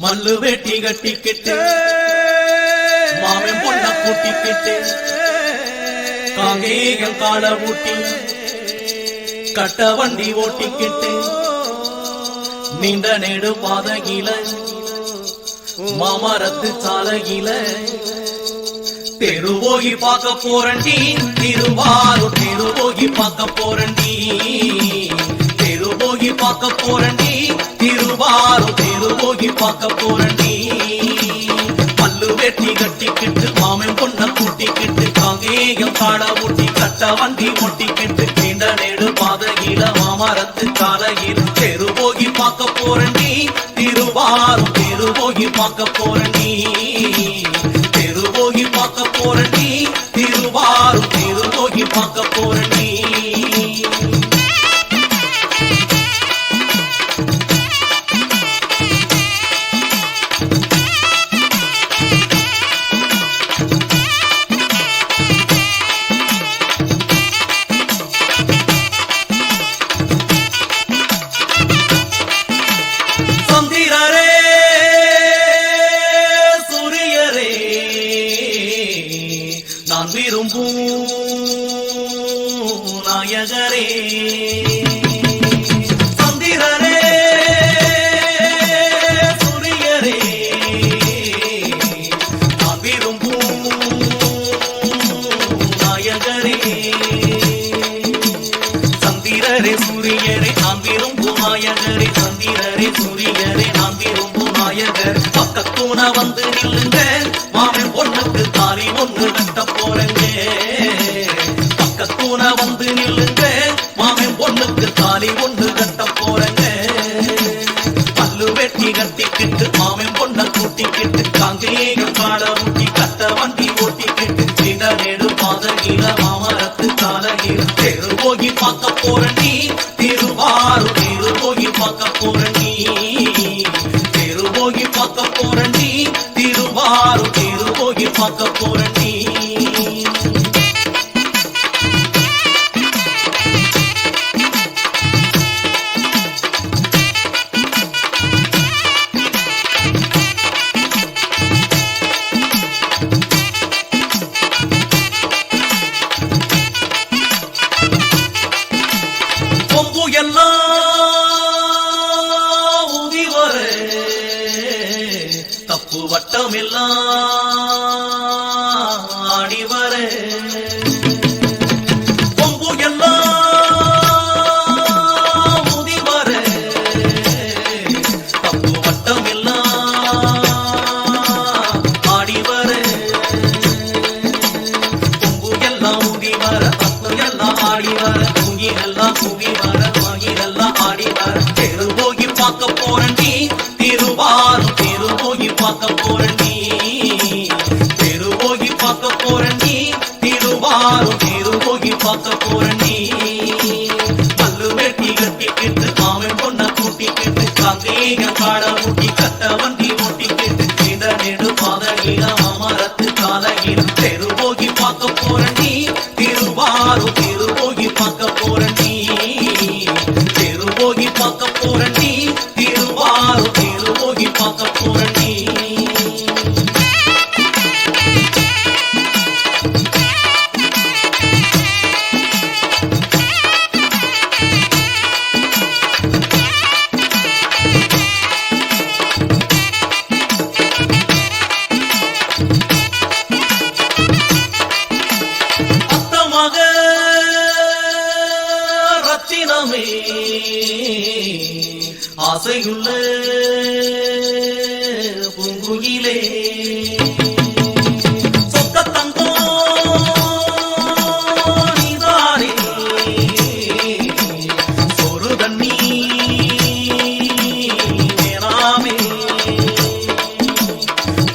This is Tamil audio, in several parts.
மல்லு வெட்டி கட்டிக்கிட்டு மாமன் பொண்ண கூட்டிக்கிட்டு காங்கேயம் கால ஊட்டி கட்ட வண்டி ஓட்டிக்கிட்டு நீண்ட நெடு பாதையில மாமரத்து சாலையில தெருவோகி பார்க்க போறண்டி திருவாரூர் தெருவோகி பார்க்க போறண்டி தெருவோகி பார்க்க போறண்டி திருவாரூர் தெருவோகி பார்க்க போறண்டி பல்லு வெட்டி கட்டிக்கிட்டு மாமன் பொண்ண கூட்டிக்கிட்டு காங்கேயம் காட ஊட்டி கட்ட வண்டி ஓட்டிக்கிட்டு நீண்ட நெடு பாதையில மாமரத்து சாலையில் தெருவோகி பார்க்க போறண்டி திருவாரூர் தெருவோகி பார்க்க போறண்டி தெருவோகி பார்க்க போறண்டி திருவாரூர் தெருவோகி பார்க்க போறண்டி நான் விரும்பும் நாயகரே சந்திரரே சூரியரே நான் விரும்பும் நாயகரே சந்திரரே சூரியரே நான் விரும்பும் நாயகரே சந்திரரே சூரியரே நான் விரும்பும் நாயகர் பக்கத்தூன வந்து நில்லுங்க மாமன் பொண்ணுக்கு தாலி ஒன்று கட்ட போறங்க பக்கத்தூன வந்து நில்லுங்க மாமன் பொண்ணுக்கு தாலி ஒன்று கட்ட போறங்க பல்லு வெட்டி கட்டிக்கிட்டு மாமன் பொண்ண கூட்டிக்கிட்டு காங்கேயம் காட ஊட்டி கட்ட வண்டி ஓட்டிக்கிட்டு சின்ன நெடு பாதையில மாமரத்து சாலையில் தெருவோகி பார்க்க போறண்டி திருவாரூர் தெருவோகி பார்க்க போறண்டி தெருவோகி பார்க்க போறண்டி திருவாரூர் தெருவோகி பார்க்க போறண்டி கொம்பு எல்லாம் ஊதி வர தப்பு வட்டம் எல்லாம் ஆடி வர கொம்பு எல்லாம் ஊதி வர தப்பு வட்டம் எல்லாம் ஆடி வர கொம்பு எல்லாம் ஊதி வர தப்பு எல்லாம் ஆடி வர குங்கிரெல்லாம் கூவி வர மகிரெல்லாம் ஆடி வர தெருவோகி பார்க்க போறண்டி திருவாரூர் தெருவோகி பார்க்க போறண்டி தெருவோகி பார்க்க போறண்டி திருவாரூர் தெருவோகி பார்க்க போறண்டி பல்லு வெட்டி கட்டிக்கிட்டு மாமன் பொண்ண கூட்டிக்கிட்டு காங்கேயம் காட ஊட்டி கட்ட வண்டி ஓட்டிக்கிட்டு சின்ன நெடு பாதையில மாமரத்து சாலையில் தெருவோகி பார்க்க போறண்டி திருவாரூர் தெருவோகி பார்க்க போறண்டி தெருவோகி பார்க்க போறண்டி திருவாரூர் தெருவோகி பார்க்க போறண்டி அத்தமாக ரத்தினமே ஆசையுள்ள பூங்குயிலே சொக்க தங்கம் நீதானே ஒரு தண்ணி நேராமே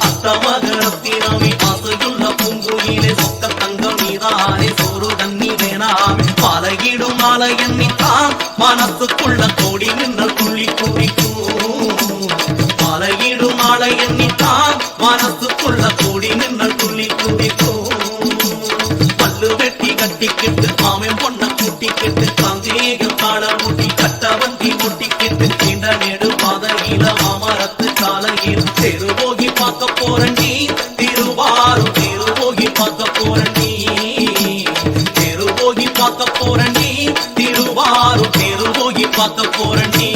அத்தமாக ரத்தினமே ஆசையுள்ள பூங்குயிலே சொக்க தங்கம் நீதானே ஒரு தண்ணி வேணாமே பாலையிடும் மாலை எண்ணித்தான் மனசுக்குள்ள கோடி நின்றல் துள்ளி குடிக்கும் பாலையிடும் மாலை எண்ணித்தான் மனசுக்குள்ள கோடி நின்றல் துள்ளி குடிக்கும் பல்லு வெட்டி கட்டிக்கிட்டு மாமன் பொண்ண கூட்டிக்கிட்டு காங்கேயம் காட ஊட்டி கட்ட வண்டி ஓட்டிக்கிட்டு நீண்ட நெடு பாதையில மாமரத்து சாலையில் திருவோகி பார்க்க போறண்டி திருவாரூர் திருவோகி பார்க்க போறண்டி திருவோகி பார்க்க போறண்டி திருவாரூர் திருவோகி பார்க்க போறண்டி